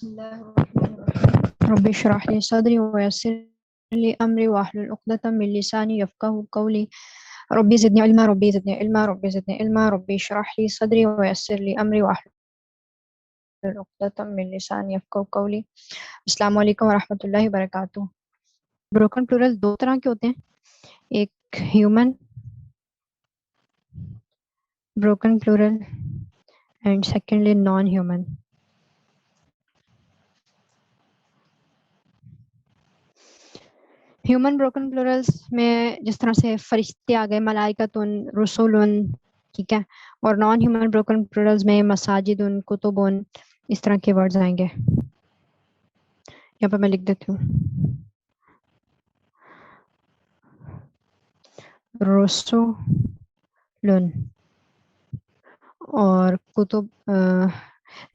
Rabbi इश्रह ली सदरी वयस्सिर ली अमरी वाहलुल उक़दतम मिन लिसानी यफ़क़हू क़ौली rabbi ज़िदनी इल्मा rabbi ज़िदनी इल्मा rabbi ज़िदनी इल्मा rabbi इश्रह ली सदरी वयस्सिर ली अमरी वाहलुल उक़दतम मिन लिसानी यफ़क़हू क़ौली। अस्सलामु अलैकुम व रहमतुल्लाहि व बरकातुहू। ब्रोकन प्लूरल दो तरह के होते हैं, एक human broken plural and secondly non human. Human broken plurals में जिस तरह से फरिश्ते आ गए, मलाइकतुन, रुसुलुन, ठीक है, और नॉन ह्यूमन ब्रोकन प्लूरल्स में मसाजिदुन, कुतुबुन, इस तरह के वर्ड्स आएंगे। यहाँ पर मैं लिख देती हूँ, रुसुलुन और कुतुब,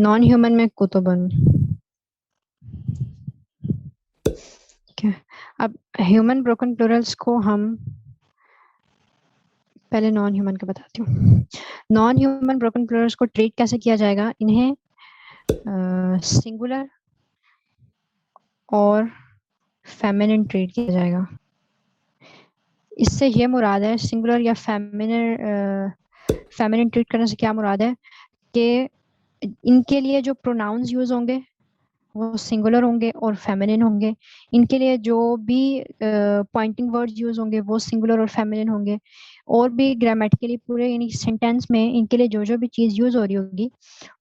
नॉन ह्यूमन में कुतुबुन। ठीक है, अब ह्यूमन ब्रोकन प्लूरल्स को हम पहले नॉन ह्यूमन का बताती हूँ। नॉन ह्यूमन ब्रोकन प्लूरल्स को ट्रीट कैसे किया जाएगा, इन्हें सिंगुलर और फेमिनिन ट्रीट किया जाएगा। इससे ये मुराद है, सिंगुलर या फेमिनिन ट्रीट करने से क्या मुराद है कि इनके लिए जो प्रोनाउंस यूज होंगे वो सिंगुलर होंगे और फेमिनिन होंगे। इनके लिए जो भी पॉइंटिंग वर्ड्स यूज होंगे वो सिंगुलर और फेमिनिन होंगे। और भी ग्रामेटिकली पूरे यानी सेंटेंस में इनके लिए जो जो भी चीज यूज हो रही होगी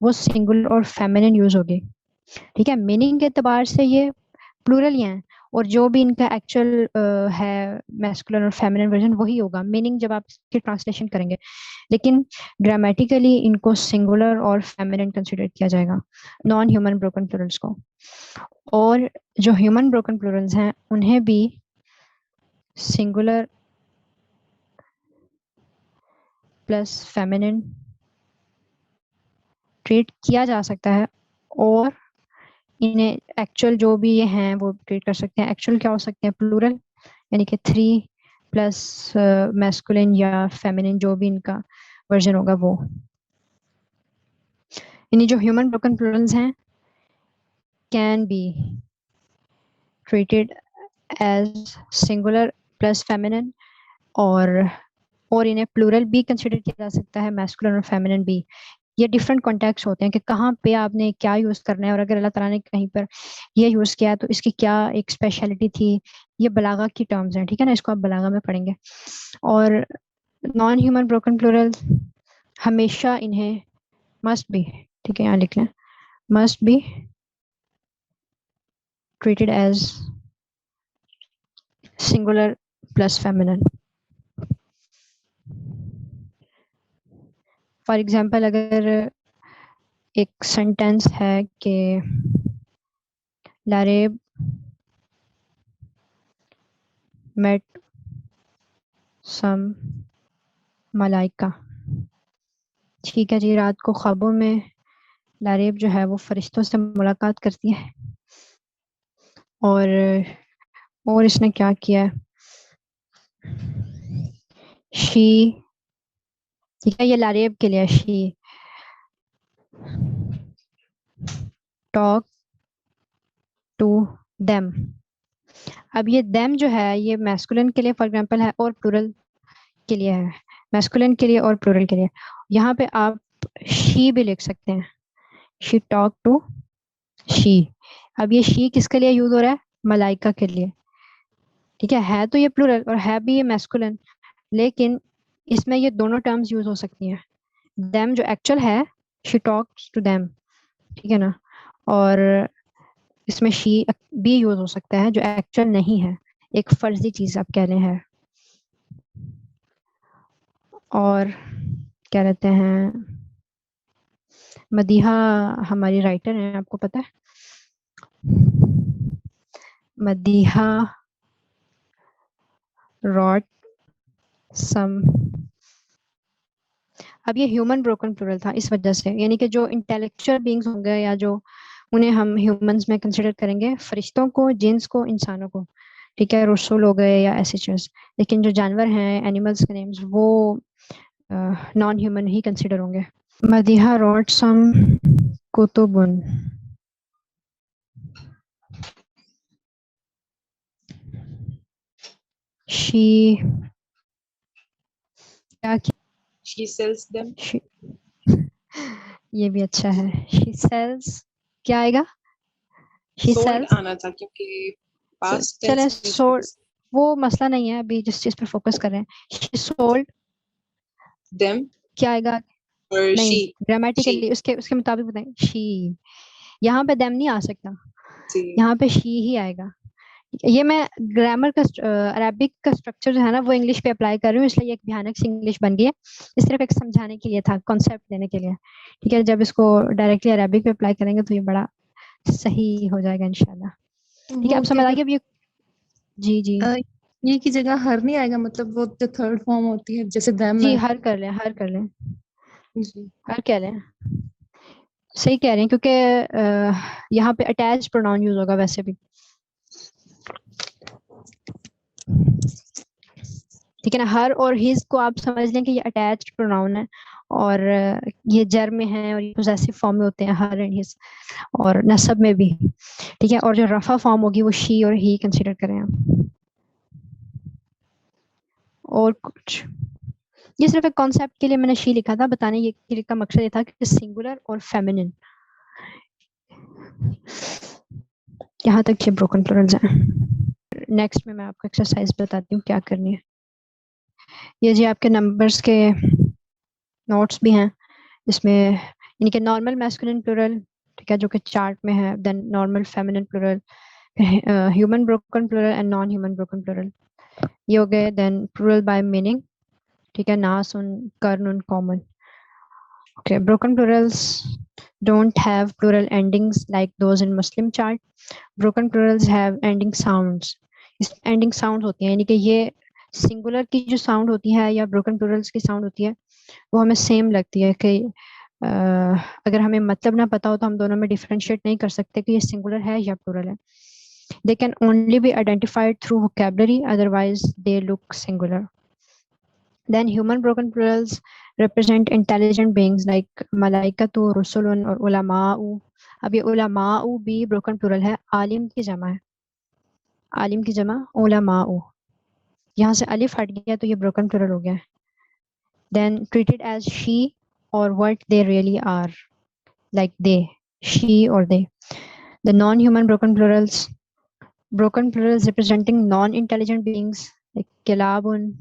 वो सिंगुलर और फेमिनिन यूज होगी। ठीक है, मीनिंग के एतबार से ये प्लूरल ही हैं और जो भी इनका एक्चुअल है मैस्कुलिन और फेमिनिन वर्जन वही होगा मीनिंग जब आप इसकी ट्रांसलेशन करेंगे, लेकिन ग्रामेटिकली इनको सिंगुलर और फेमिनिन कंसीडर किया जाएगा नॉन ह्यूमन ब्रोकन प्लूरल्स को। और जो ह्यूमन ब्रोकन प्लूरल्स हैं उन्हें भी सिंगुलर प्लस फेमिनिन ट्रीट किया जा सकता है और इन्हें एक्चुअल जो भी ये हैं वो ट्रीट कर सकते हैं। एक्चुअल क्या हो सकते हैं, प्लूरल यानी कि 3 प्लस मैस्कुलिन या फेमिनिन जो भी इनका वर्जन होगा वो। यानी जो ह्यूमन ब्रोकन प्लूरल्स हैं can be treated as singular plus feminine और इन्हें प्लूरल भी कंसिडर किया जा सकता है, मैस्कुलिन और फेमिनिन भी। ये डिफरेंट कॉन्टेक्स्ट होते हैं कि कहाँ पे आपने क्या यूज करना है और अगर अल्लाह ताला ने कहीं पर ये यूज किया है तो इसकी क्या एक स्पेशलिटी थी। ये बलागा की टर्म्स हैं, ठीक है ना, इसको आप बलागा में पढ़ेंगे। और नॉन ह्यूमन ब्रोकन प्लूरल हमेशा इन्हें मस्ट बी, ठीक है यहाँ लिख लें, must be treated as singular plus feminine. For example अगर एक सेंटेंस है कि लारेब मेट सम मलाइका, ठीक है जी, रात को ख्वाबों में लारेब जो है वो फरिश्तों से मुलाकात करती है और इसने क्या किया है, शी, ठीक है, ये लारेब के लिए, शी टॉक टू देम। अब ये देम जो है ये मैस्कुलिन के लिए फॉर एग्जांपल है और प्लूरल के लिए है, मैस्कुलिन के लिए और प्लूरल के लिए। यहाँ पे आप शी भी लिख सकते हैं, शी टॉक टू शी। अब ये शी किसके लिए यूज हो रहा है, मलाइका के लिए, ठीक है तो ये प्लूरल और है भी ये मैस्कुलिन, लेकिन इसमें ये दोनों टर्म्स यूज हो सकती हैं। देम जो एक्चुअल है, शी टॉक्स टू देम, ठीक है ना, और इसमें शी भी यूज हो सकता है जो एक्चुअल नहीं है, एक फर्जी चीज आप कह रहे हैं। और क्या कहते हैं, मदीहा हमारी राइटर है, आपको पता है, मदीहा रॉट सम। अब ये ह्यूमन ब्रोकन प्लूरल था इस वजह से, यानी कि जो इंटेलेक्चुअल बीइंग्स होंगे या जो उन्हें हम ह्यूमंस में कंसिडर करेंगे, फरिश्तों को, जिन्स को, इंसानों को, ठीक है, रसूल हो गए या ऐसे चीज, लेकिन जो जानवर हैं, एनिमल्स के नेम्स, वो नॉन ह्यूमन ही कंसिडर होंगे। मदीहा रॉट सम कुतुबुन, शी क्या She sells them. she, ये भी अच्छा है. शी सेल्स क्या आएगा? She Sold sells. आना था क्योंकि past चले tense में सोल्ड वो मसला नहीं है, अभी जिस चीज पे फोकस कर रहे हैं. शी सोल्ड them क्या आएगा? or नहीं, she. ग्रामेटिकली उसके उसके मुताबिक बताएं. शी, यहाँ पे देम नहीं आ सकता, She. यहाँ पे शी ही आएगा. ये मैं ग्रामर का अरबिक का स्ट्रक्चर जो है ना वो इंग्लिश पे अप्लाई कर रही हूँ, इसलिए एक भयानक सी इंग्लिश बन गई है. इस सिर्फ एक समझाने के लिए था, कॉन्सेप्ट देने के लिए. ठीक है, जब इसको डायरेक्टली अरबिक पे अप्लाई करेंगे तो ये बड़ा सही हो जाएगा इंशाल्लाह. ठीक है, वो आप समझ आ गया अब ये? जी जी ये की जगह हर नहीं आएगा, मतलब वो जो थर्ड फॉर्म होती है जैसे them जी, है. हर कर लें, हर कर लें, जी. हर कह लें. सही कह रहे हैं, क्योंकि यहाँ पे अटैच प्रोनाउन यूज होगा वैसे भी. ठीक है ना, हर और हिज को आप समझ लें कि ये अटैच्ड प्रोनाउन है, और ये जर में है, और ये पोजेसिव फॉर्म में होते हैं हर एंड हिज, और नसब में भी. ठीक है, और जो रफा फॉर्म होगी वो शी और ही कंसीडर करें आप. और कुछ, ये सिर्फ एक कॉन्सेप्ट के लिए मैंने शी लिखा था, बताने ये का मकसद ये था कि सिंगुलर और फेमिनिन, यहाँ तक ये ब्रोकन प्लूरल्स हैं. नेक्स्ट में मैं आपको एक्सरसाइज बताती हूँ क्या करनी है. ये जी आपके नंबर्स के नोट्स भी हैं, इसमें यानी कि नॉर्मल मैस्कुलिन प्लूरल, ठीक है, जो कि चार्ट में है, then normal feminine plural, human broken plural and non human broken plural, ये हो गए. देन प्लूरल बाय मीनिंग, ठीक है, नास उन कर्न उन common. Okay, broken Plurals don't have plural endings like those in Muslim chart. Broken plurals have ending sounds. इस ending sounds होती हैं, यानी कि ये सिंगुलर की जो साउंड होती है या ब्रोकन प्लूरल्स की साउंड होती है वो हमें सेम लगती है कि अगर हमें मतलब ना पता हो तो हम दोनों में डिफरेंशिएट नहीं कर सकते कि ये सिंगुलर है या प्लूरल है. They can only be identified through vocabulary, otherwise they look singular. Then human broken plurals represent intelligent beings like malaikatu, rusulun और ulama'u. अब ये ulama'u भी broken plural है, आलिम की जमा है, आलिम की जमा ulama'u. यहाँ से अलिफ हट गया तो ये broken plural हो गया. Then treated as she or what they really are, like they, she or they. The non-human broken plurals representing non-intelligent beings like kilabun,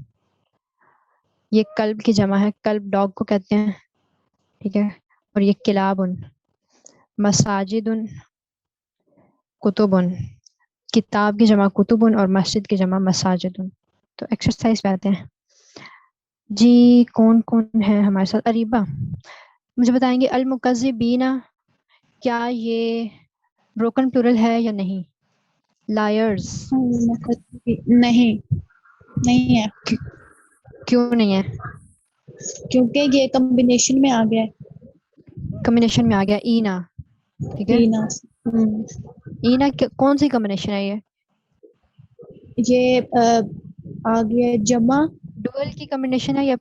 ये कल्ब की जमा है, कल्ब डॉग को कहते हैं. ठीक है, और ये किलाबुन. मसाजिदुन, कुतुबुन, किताब की जमा कुतुबुन और मस्जिद की जमा मसाजिदुन. तो एक्सरसाइज पे आते हैं जी. कौन कौन है हमारे साथ? अरीबा, मुझे बताएंगे अल मुकज़्ज़िबीना, क्या ये ब्रोकन प्लूरल है या नहीं? लायर्स, नहीं, नहीं है, क्यों नहीं है? क्योंकि ये कॉम्बिनेशन में आ गया है. कॉम्बिनेशन में आ गया, ईना. ठीक है, ईना. ईना कौन सी कॉम्बिनेशन है ये आ गया है जमा. डुअल की कॉम्बिनेशन है या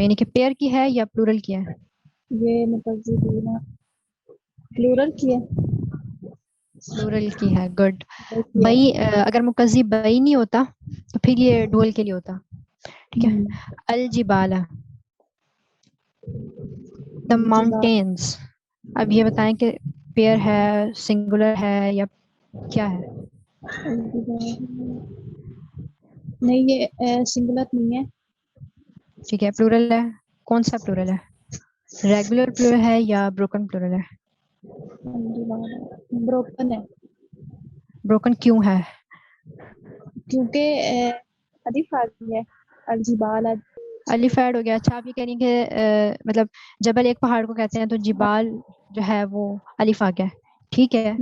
यानी कि पेयर की है या प्लूरल की है? ये मुकज़्ज़िबीना प्लूरल की है. प्लूरल की है, गुड. बई, अगर मुकज़्ज़िब बई नहीं होता तो फिर ये डुअल के लिए होता. ठीक है. अल जिबाला, द माउंटेन्स. अब ये बताएं कि पेयर है, सिंगुलर है या क्या है? नहीं, ये सिंगुलर नहीं है. ठीक है, प्लूरल है. कौन सा प्लूरल है? रेगुलर प्लूरल है या ब्रोकन प्लूरल है? ब्रोकन है. ब्रोकन क्यों है? क्योंकि अलिफ आ गया है. अलजिबाल. अलिफ ऐड हो गया. अच्छा, आप ये कह रही हैं कि मतलब जबल एक पहाड़ को कहते हैं तो जिबाल जो है वो अलिफ आ गया. ठीक है,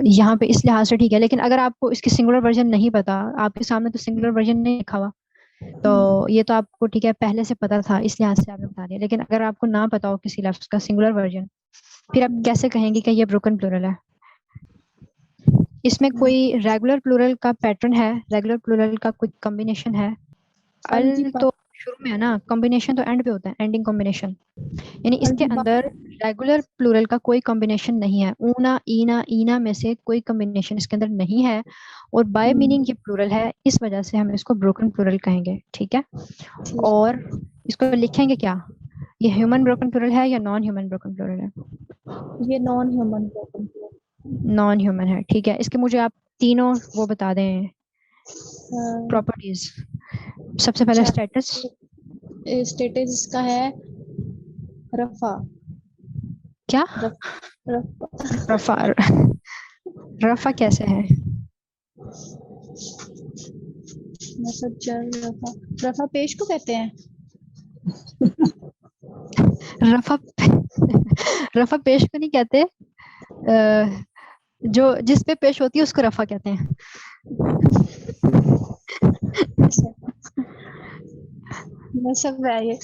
यहाँ पे इस लिहाज से ठीक है, लेकिन अगर आपको इसकी सिंगुलर वर्जन नहीं पता, आपके सामने तो सिंगुलर वर्जन नहीं लिखा हुआ, तो ये तो आपको ठीक है पहले से पता था, इस लिहाज से आपने बता दिया. लेकिन अगर आपको ना पता हो किसी लफ्ज का सिंगुलर वर्जन, फिर आप कैसे कहेंगे कि ये ब्रोकन प्लूरल है? इसमें कोई रेगुलर प्लूरल का पैटर्न है? रेगुलर प्लूरल का कोई कॉम्बिनेशन है? अल तो शुरू में है ना, कॉम्बिनेशन तो एंड पे होता है, एंडिंग कॉम्बिनेशन। यानी इसके अंदर रेगुलर प्लूरल का कोई कॉम्बिनेशन नहीं है, ऊना ईना ईना में से कोई कॉम्बिनेशन इसके अंदर नहीं है, और बाय मीनिंग ये प्लूरल है, इस वजह से हम इसको ब्रोकन प्लूरल कहेंगे। ठीक है, और इसको लिखेंगे क्या, ये ह्यूमन ब्रोकन प्लूरल है या नॉन ह्यूमन ब्रोकन प्लूरल है? ये non human broken plural. Non human है। ठीक है, इसके मुझे आप तीनों वो बता दें प्रॉपर्टीज। सबसे पहले स्टेटस। स्टेटस इसका है रफा। क्या? रफा रफा? रफा कैसे है? मतलब जल रफा, रफा पेश को कहते हैं। रफा रफा पेश को नहीं कहते, जो जिस पे पेश होती है उसको रफा कहते हैं। नसब है ये,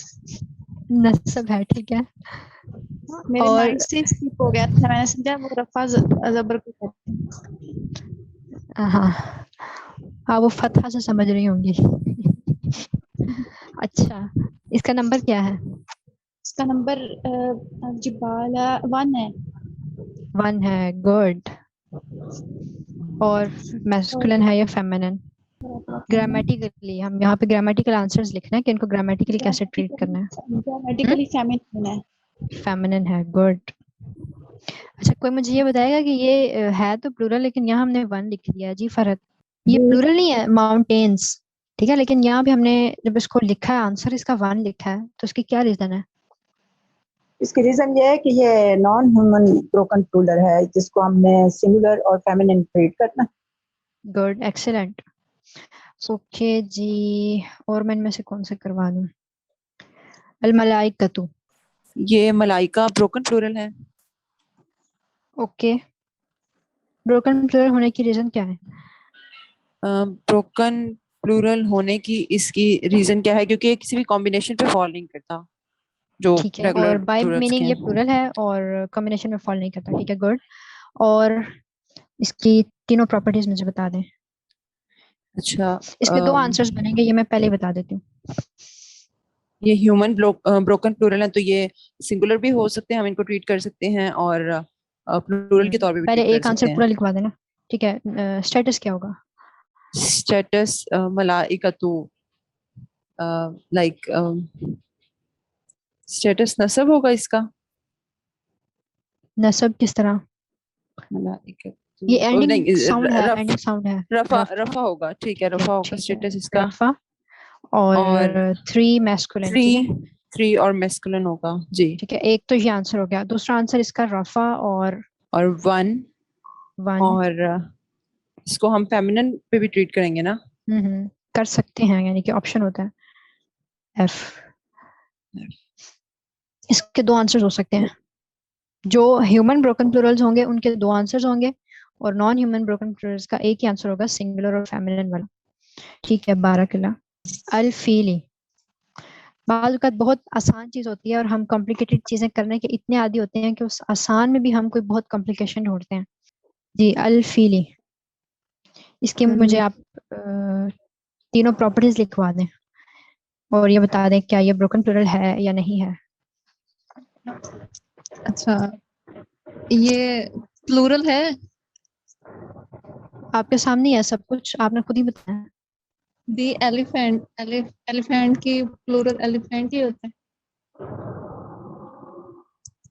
नस्ब है। ठीक है, मेरे और माइंड से स्किप हो गया था, मैंने समझा वो रफा जबर को कहते हैं। हाँ हाँ, वो फतहा से समझ रही होंगी। अच्छा, इसका नंबर क्या है? इसका नंबर जिबाला 1 है। 1 है, गुड। और मैस्कुलिन है या फेमिनिन? ग्रामेटिकली हम यहाँ पे ग्रामेटिकल आंसर्स लिखना है कि इनको ग्रामेटिकली कैसे ट्रीट करना है। ग्रामेटिकली फेमिनिन है। फेमिनिन है, गुड। अच्छा, कोई मुझे ये बताएगा कि ये है तो प्लूरल, लेकिन यहाँ हमने 1 लिख दिया जी फरहत। ये प्लूरल नहीं है, माउंटेन्स। ठीक है, लेकिन यहाँ भी हमने जब इसको लिखा है आंसर इसका 1 लिखा है, तो इसकी क्या रीजन है? इसकी रीजन ये है कि ये नॉन ह्यूमन ब्रोकन प्लूरल है, जिसको हमने सिंगुलर और फेमिनिन ट्रीट करना। Good, excellent. ओके जी, और मैं इनमें से कौन से करवा दूं? अल मलाइकतु। ये मलाइका ब्रोकन प्लूरल है। ओके, ब्रोकन प्लूरल होने की रीजन क्या है? ब्रोकन प्लूरल होने की इसकी रीजन क्या है, क्योंकि ये किसी भी कॉम्बिनेशन पे फॉल नहीं करता जो ठीक है, रेगुलर और बाय प्लूरल्स के मीनिंग ये हैं। प्लूरल है और कॉम्बिनेशन में फॉल नहीं करता। ठीक है, गुड। और इसकी तीनों प्रॉपर्टीज मुझे बता दें। अच्छा, इसके 2 आंसर्स बनेंगे, ये मैं पहले ही बता देती हूँ। ये ह्यूमन ब्रोकन प्लूरल है, तो ये सिंगुलर भी हो सकते हैं, हम इनको ट्रीट कर सकते हैं, और प्लूरल के तौर पे भी पहले ट्रीट कर एक आंसर सकते पूरा हैं। लिखवा देना। ठीक है, स्टेटस क्या होगा? स्टेटस मलाइकतु, लाइक स्टेटस नसब होगा इसका। नसब किस तरह? मलाइकतु ये एंडिंग नहीं, साउंड है, एंडिंग साउंड है। रफा रफा होगा। ठीक है, रफा होगा ठीक है, स्टेटस इसका। रफा। और 3 मैस्कुलिन। ठीक है, 3 और मैस्कुलिन होगा जी। ठीक है, एक तो ये आंसर हो गया। दूसरा आंसर इसका रफा और 1 1। और इसको हम फेमिनिन पे भी ट्रीट करेंगे ना। कर सकते हैं, यानी कि ऑप्शन होता है एफ। इसके 2 आंसर्स हो सकते हैं। जो ह्यूमन ब्रोकन प्लूरल्स होंगे उनके 2 आंसर्स होंगे, और नॉन ह्यूमन ब्रोकन प्लूरल्स का एक ही आंसर होगा, सिंगुलर और फेमिनिन वाला। ठीक है, 12 किला। अल फीली। बाज़ बहुत आसान चीज होती है और हम कॉम्प्लिकेटेड चीजें करने के इतने आदी होते हैं कि उस आसान में भी हम कोई बहुत कॉम्प्लिकेशन ढूंढते हैं। जी, अल फीली। इसके मुझे आप तीनों प्रॉपर्टीज लिखवा दें और ये बता दें क्या ये ब्रोकन प्लूरल है या नहीं है। अच्छा, ये प्लूरल है। आपके सामने ही है सब कुछ, आपने खुद ही बताया। दी एलिफेंट, एलिफेंट की प्लूरल एलिफेंट ही होता है।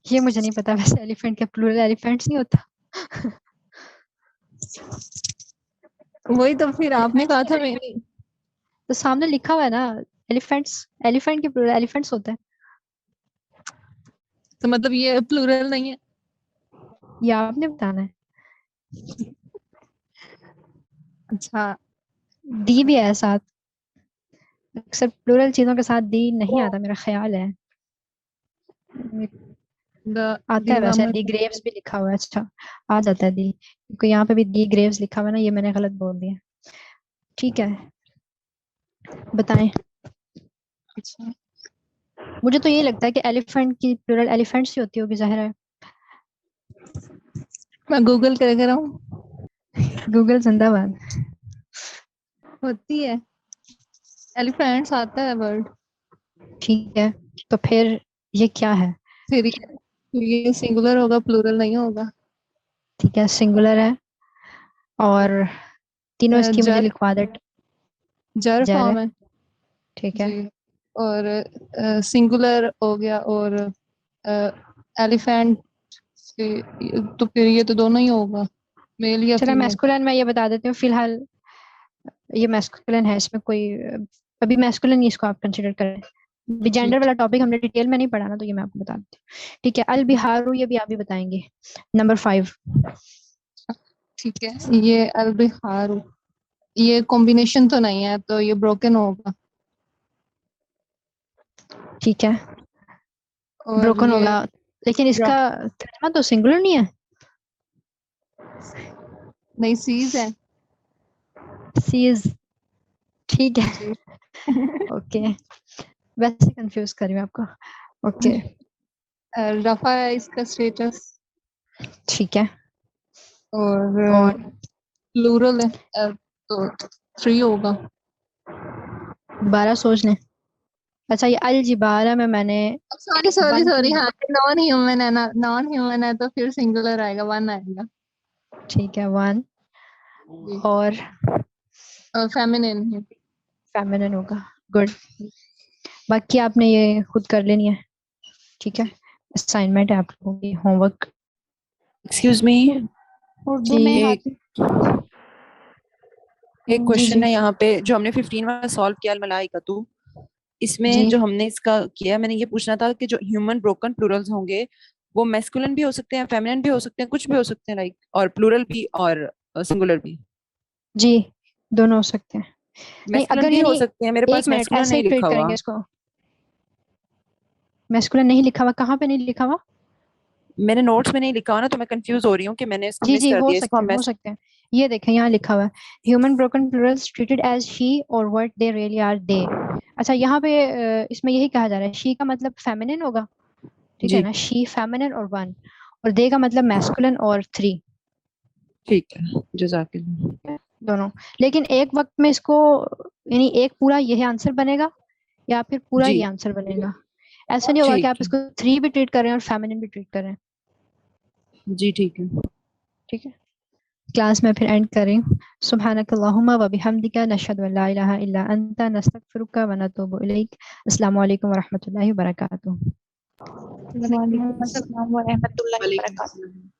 ये मुझे नहीं पता, वैसे एलिफेंट का प्लूरल एलिफेंट्स नहीं होता। वही तो फिर आपने कहा था मैंने। तो सामने लिखा हुआ है ना, एलिफेंट्स। एलिफेंट के प्लूरल एलिफेंट्स होता है। तो मतलब ये प्लूरल नहीं है। ये आपने बताना है। अच्छा, दी भी है साथ। अक्सर प्लूरल चीजों के साथ दी नहीं आता, मेरा ख्याल है। आता है वैसे, दी ग्रेव्स भी लिखा हुआ है। अच्छा, आ जाता है दी, क्योंकि यहाँ पे भी दी ग्रेव्स लिखा हुआ है ना, ये मैंने गलत बोल दिया। ठीक है, बताएं। अच्छा, मुझे तो ये लगता है कि एलिफेंट की प्लूरल एलिफेंट्स ही होती होगी, जाहिर है। मैं गूगल कर रहा हूँ। गूगल जिंदाबाद। होती है, एलिफेंट्स आता है वर्ड। ठीक है, तो फिर ये क्या है? फिर ये सिंगुलर होगा, प्लूरल नहीं होगा। ठीक है, सिंगुलर है और तीनों इसकी मुझे जर लिखवा दे। जर जर फॉर्म है, है ठीक है। जी। और सिंगुलर हो गया, और एलिफेंट तो फिर ये तो दोनों ही होगा, मेल या चलो फीमेल। मैस्कुलिन मैं ये बता देती हूँ फिलहाल, ये मैस्कुलिन है, इसमें कोई अभी मैस्कुलिन इसको आप कंसिडर करें। अभी जेंडर वाला टॉपिक हमने डिटेल में नहीं पढ़ा ना, तो ये मैं आपको बता देती हूँ। ठीक है, अल बिहारू ये भी आप ही बताएंगे। नंबर 5। ठीक है, ये अल बिहारू, ये कॉम्बिनेशन तो नहीं है, तो ये ब्रोकन होगा। ठीक है, और ब्रोकन ये होगा, लेकिन इसका तर्जमा तो सिंगुलर नहीं है। नहीं, सीज है। सीज, ठीक है। जी। ओके, वैसे कंफ्यूज कर रही हूँ आपको। ओके, रफा है इसका स्टेटस, ठीक है। और और प्लूरल है, तो 3 होगा। दोबारा सोच लें। अच्छा, ये अल जिबारा में मैंने सॉरी सॉरी one सॉरी, की- हाँ नॉन ह्यूमन है ना, नॉन ह्यूमन है तो फिर सिंगुलर आएगा, 1 आएगा। ठीक है, 1 जी। और फेमिनिन है। फेमिनिन होगा। गुड, बाकी आपने ये खुद कर लेनी है। ठीक है, असाइनमेंट है आप लोगों की, होमवर्क। एक्सक्यूज मी, उर्दू जी में एक एक जी क्वेश्चन जी है यहाँ पे जो हमने 15 वाला सॉल्व किया, मलाइका तू, इसमें जी। जो हमने इसका किया, मैंने ये पूछना था कि जो ह्यूमन ब्रोकन प्लूरल्स होंगे वो मैस्कुलिन भी हो सकते हैं, फेमिनिन भी हो सकते हैं, कुछ भी हो सकते हैं लाइक, और प्लूरल भी और सिंगुलर भी। जी, दोनों हो सकते हैं। नहीं, मैस्कुलिन अगर भी हो यानी सकते हैं, मेरे एक पास मिनट मैस्कुलिन ऐसे ही नहीं ट्रीट लिखा हुआ। करेंगे इसको। मैस्कुलिन नहीं लिखा हुआ, कहाँ पे नहीं लिखा हुआ? मेरे नोट्स में नहीं लिखा हुआ ना, तो मैं कंफ्यूज हो रही हूँ कि मैंने इसको जी मिस जी, कर हो दिया, इसको सकते हम हैं, हो सकते हैं। ये देखें, यहाँ लिखा हुआ है human broken plurals treated as she और what they really are they. अच्छा, यहाँ पे इसमें यही कहा जा रहा है, शी का मतलब फेमिनिन होगा, ठीक है जी ना, शी फेमिनिन और 1, और दे का मतलब मैस्कुलिन और 3, ठीक है, जज़ाकल्लाह। दोनों। लेकिन एक वक्त में इसको यानी एक पूरा यही आंसर बनेगा या फिर पूरा जी ये आंसर बनेगा। ऐसा नहीं होगा कि ठीक आप है, इसको 3 भी ट्रीट कर रहे हैं और फेमिनिन भी ट्रीट कर रहे हैं। जी ठीक है। ठीक है, क्लास में फिर एंड करें। सुब्हानकल्लाहुम्मा व बिहम्दिका नशहदु अल्ला इलाहा इल्ला अंता नस्तगफिरुका व नतूबु इलैक। अस्सलामु अलैकुम व रहमतुल्लाहि व बरकातुहू। वालेकुम अस्सलाम व रहमतुल्लाहि व वालेकुम बरकातुहू। अस्सलाम।